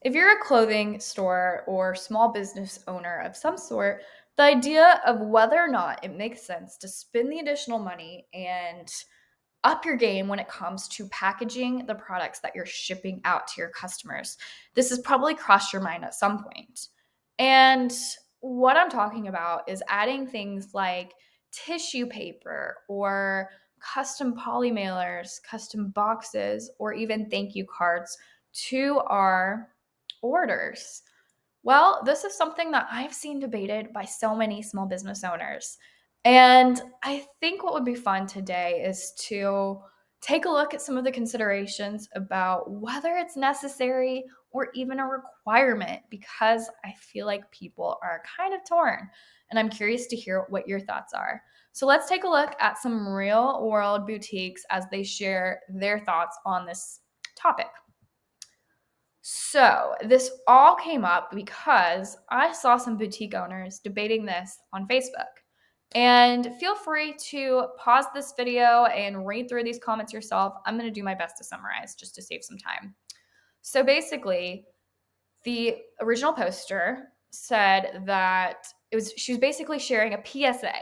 If you're a clothing store or small business owner of some sort, the idea of whether or not it makes sense to spend the additional money and up your game when it comes to packaging the products that you're shipping out to your customers. This has probably crossed your mind at some point. And what I'm talking about is adding things like tissue paper or custom poly mailers, custom boxes, or even thank you cards to our orders. Well, this is something that I've seen debated by so many small business owners. And I think what would be fun today is to take a look at some of the considerations about whether it's necessary or even a requirement, because I feel like people are kind of torn. And I'm curious to hear what your thoughts are. So let's take a look at some real world boutiques as they share their thoughts on this topic. So, this all came up because I saw some boutique owners debating this on Facebook. And feel free to pause this video and read through these comments yourself. I'm going to do my best to summarize just to save some time. So, basically, the original poster said that she was basically sharing a PSA,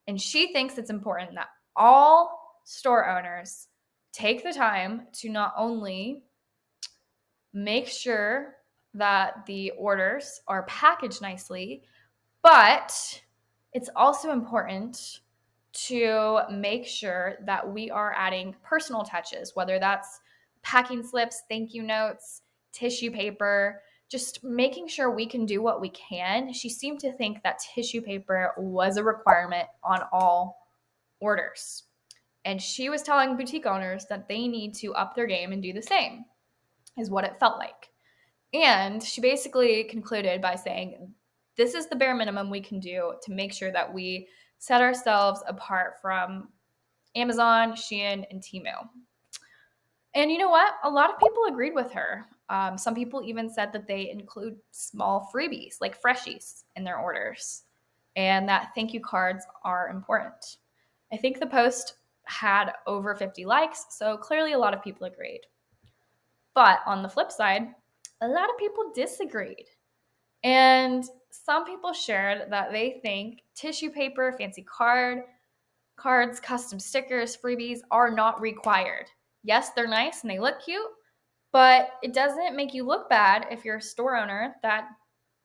and she thinks it's important that all store owners take the time to not only make sure that the orders are packaged nicely, but it's also important to make sure that we are adding personal touches, whether that's packing slips, thank you notes, tissue paper, just making sure we can do what we can. She seemed to think that tissue paper was a requirement on all orders. And she was telling boutique owners that they need to up their game and do the same, is what it felt like. And she basically concluded by saying, this is the bare minimum we can do to make sure that we set ourselves apart from Amazon, Shein, and Temu. And you know what? A lot of people agreed with her. Some people even said that they include small freebies like freshies in their orders, and that thank you cards are important. I think the post had over 50 likes, so clearly a lot of people agreed. But on the flip side, a lot of people disagreed. And some people shared that they think tissue paper, fancy cards, custom stickers, freebies are not required. Yes, they're nice and they look cute, but it doesn't make you look bad if you're a store owner that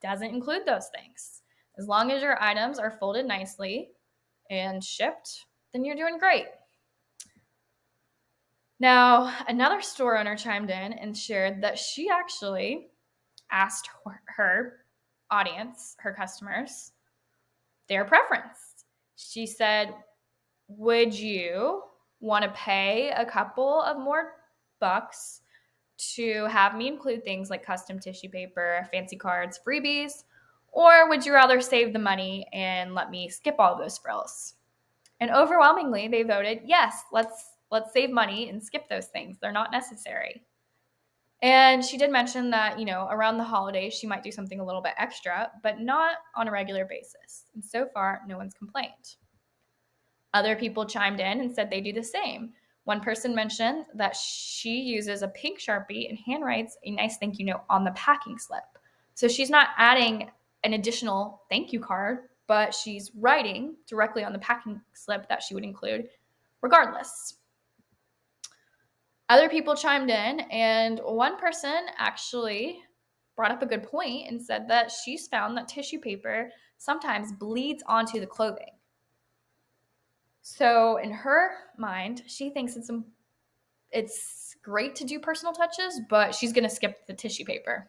doesn't include those things. As long as your items are folded nicely and shipped, then you're doing great. Now, another store owner chimed in and shared that she actually asked her audience, her customers, their preference. She said, would you want to pay a couple of more bucks to have me include things like custom tissue paper, fancy cards, freebies, or would you rather save the money and let me skip all of those frills? And overwhelmingly, they voted, yes, let's save money and skip those things. They're not necessary. And she did mention that, around the holidays, she might do something a little bit extra, but not on a regular basis. And so far, no one's complained. Other people chimed in and said they do the same. One person mentioned that she uses a pink Sharpie and handwrites a nice thank you note on the packing slip. So she's not adding an additional thank you card, but she's writing directly on the packing slip that she would include regardless. Other people chimed in, and one person actually brought up a good point and said that she's found that tissue paper sometimes bleeds onto the clothing. So in her mind, she thinks it's great to do personal touches, but she's going to skip the tissue paper.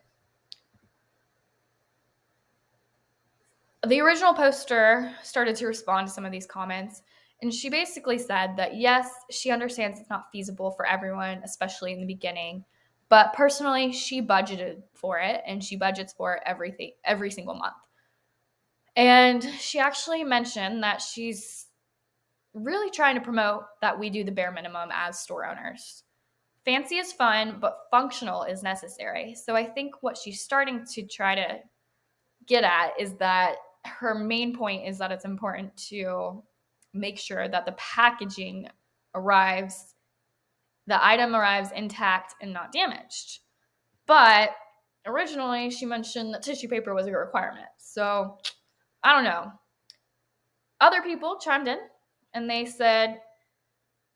The original poster started to respond to some of these comments, and she basically said that yes, she understands it's not feasible for everyone, especially in the beginning, but personally, she budgeted for it, and she budgets for it every single month. And she actually mentioned that she's really trying to promote that we do the bare minimum as store owners. Fancy is fun, but functional is necessary. So I think what she's starting to try to get at is that her main point is that it's important to make sure that the packaging the item arrives intact and not damaged. But originally she mentioned that tissue paper was a requirement. So I don't know. Other people chimed in and they said,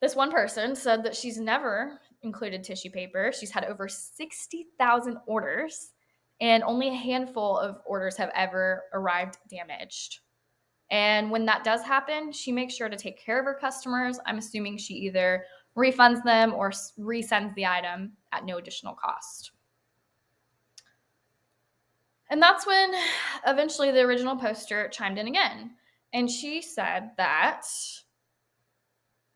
this one person said that she's never included tissue paper. She's had over 60,000 orders, and only a handful of orders have ever arrived damaged. And when that does happen, she makes sure to take care of her customers. I'm assuming she either refunds them or resends the item at no additional cost. And that's when eventually the original poster chimed in again. And she said that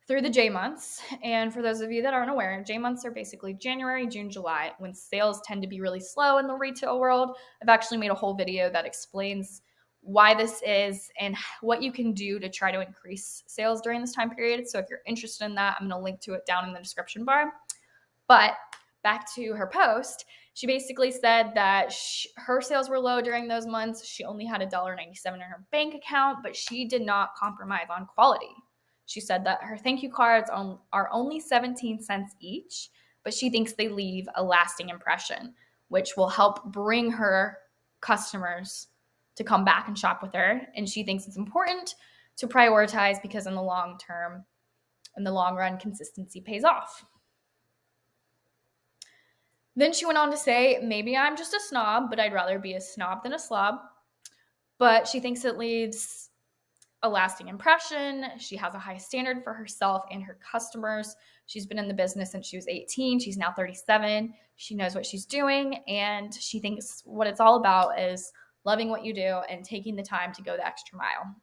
through the J months, and for those of you that aren't aware, J months are basically January, June, July, when sales tend to be really slow in the retail world. I've actually made a whole video that explains why this is and what you can do to try to increase sales during this time period. So if you're interested in that, I'm going to link to it down in the description bar. But back to her post, she basically said that her sales were low during those months. She only had $1.97 in her bank account, but she did not compromise on quality. She said that her thank you cards are only 17 cents each, but she thinks they leave a lasting impression, which will help bring her customers to come back and shop with her. And she thinks it's important to prioritize because in the long term, in the long run, consistency pays off. Then she went on to say, maybe I'm just a snob, but I'd rather be a snob than a slob. But she thinks it leaves a lasting impression. She has a high standard for herself and her customers. She's been in the business since she was 18. She's now 37. She knows what she's doing. And she thinks what it's all about is loving what you do and taking the time to go the extra mile.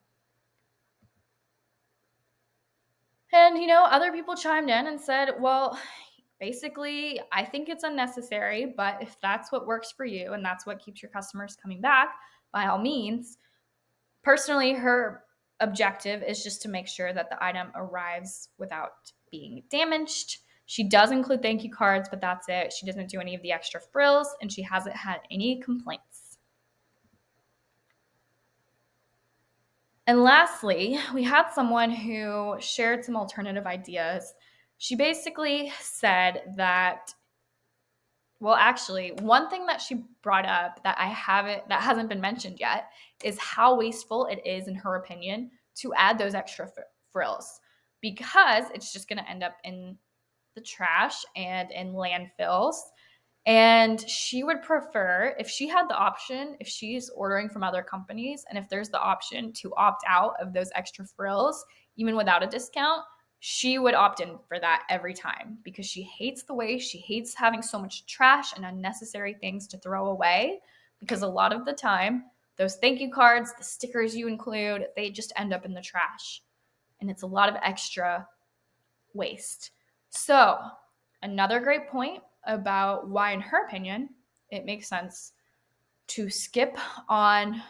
And, other people chimed in and said, well, basically, I think it's unnecessary, but if that's what works for you and that's what keeps your customers coming back, by all means. Personally, her objective is just to make sure that the item arrives without being damaged. She does include thank you cards, but that's it. She doesn't do any of the extra frills, and she hasn't had any complaints. And lastly, we had someone who shared some alternative ideas. She basically said that, well, actually, one thing that she brought up that hasn't been mentioned yet is how wasteful it is, in her opinion, to add those extra frills, because it's just going to end up in the trash and in landfills. And she would prefer, if she had the option, if she's ordering from other companies, and if there's the option to opt out of those extra frills, even without a discount, she would opt in for that every time, because she hates the waste. She hates having so much trash and unnecessary things to throw away, because a lot of the time, those thank you cards, the stickers you include, they just end up in the trash. And it's a lot of extra waste. So, another great point about why, in her opinion, it makes sense to skip on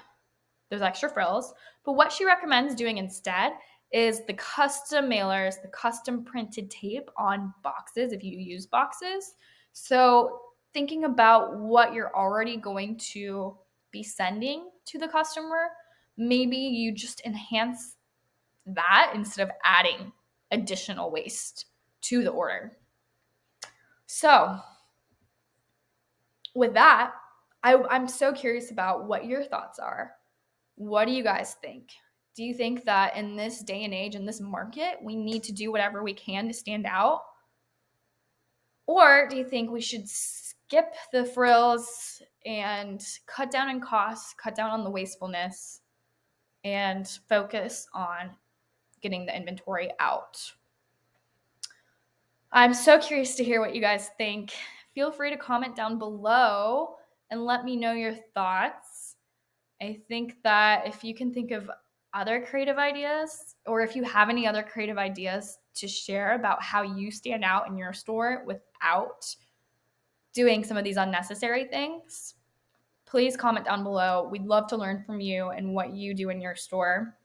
those extra frills. But what she recommends doing instead is the custom mailers, the custom printed tape on boxes, if you use boxes. So thinking about what you're already going to be sending to the customer, maybe you just enhance that instead of adding additional waste to the order. So with that, I'm so curious about what your thoughts are. What do you guys think? Do you think that in this day and age, in this market, we need to do whatever we can to stand out? Or do you think we should skip the frills and cut down in costs, cut down on the wastefulness, and focus on getting the inventory out? I'm so curious to hear what you guys think. Feel free to comment down below and let me know your thoughts. I think that if you can think of other creative ideas, or if you have any other creative ideas to share about how you stand out in your store without doing some of these unnecessary things, please comment down below. We'd love to learn from you and what you do in your store.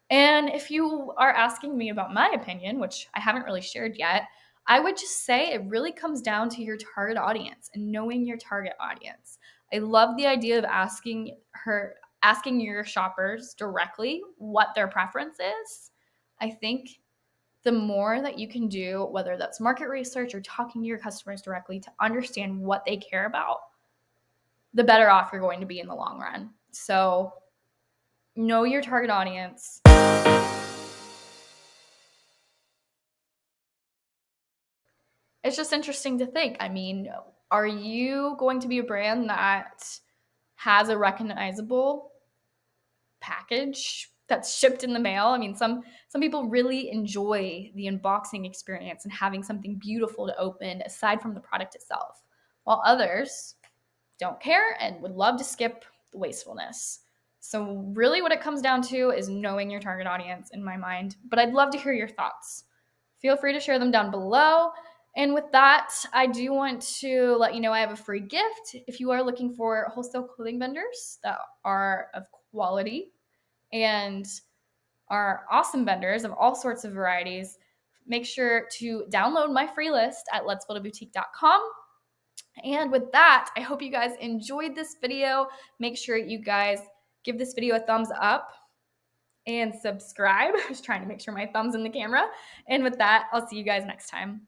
And if you are asking me about my opinion, which I haven't really shared yet, I would just say it really comes down to your target audience and knowing your target audience. I love the idea of asking your shoppers directly what their preference is. I think the more that you can do, whether that's market research or talking to your customers directly to understand what they care about, the better off you're going to be in the long run. So know your target audience. It's just interesting to think. I mean, are you going to be a brand that has a recognizable package that's shipped in the mail? I mean, some people really enjoy the unboxing experience and having something beautiful to open aside from the product itself, while others don't care and would love to skip the wastefulness. So really what it comes down to is knowing your target audience in my mind, but I'd love to hear your thoughts. Feel free to share them down below. And with that, I do want to let you know I have a free gift. If you are looking for wholesale clothing vendors that are of quality and are awesome vendors of all sorts of varieties, make sure to download my free list at letsbuildaboutique.com. And with that, I hope you guys enjoyed this video. Make sure you guys give this video a thumbs up and subscribe. I was trying to make sure my thumb's in the camera. And with that, I'll see you guys next time.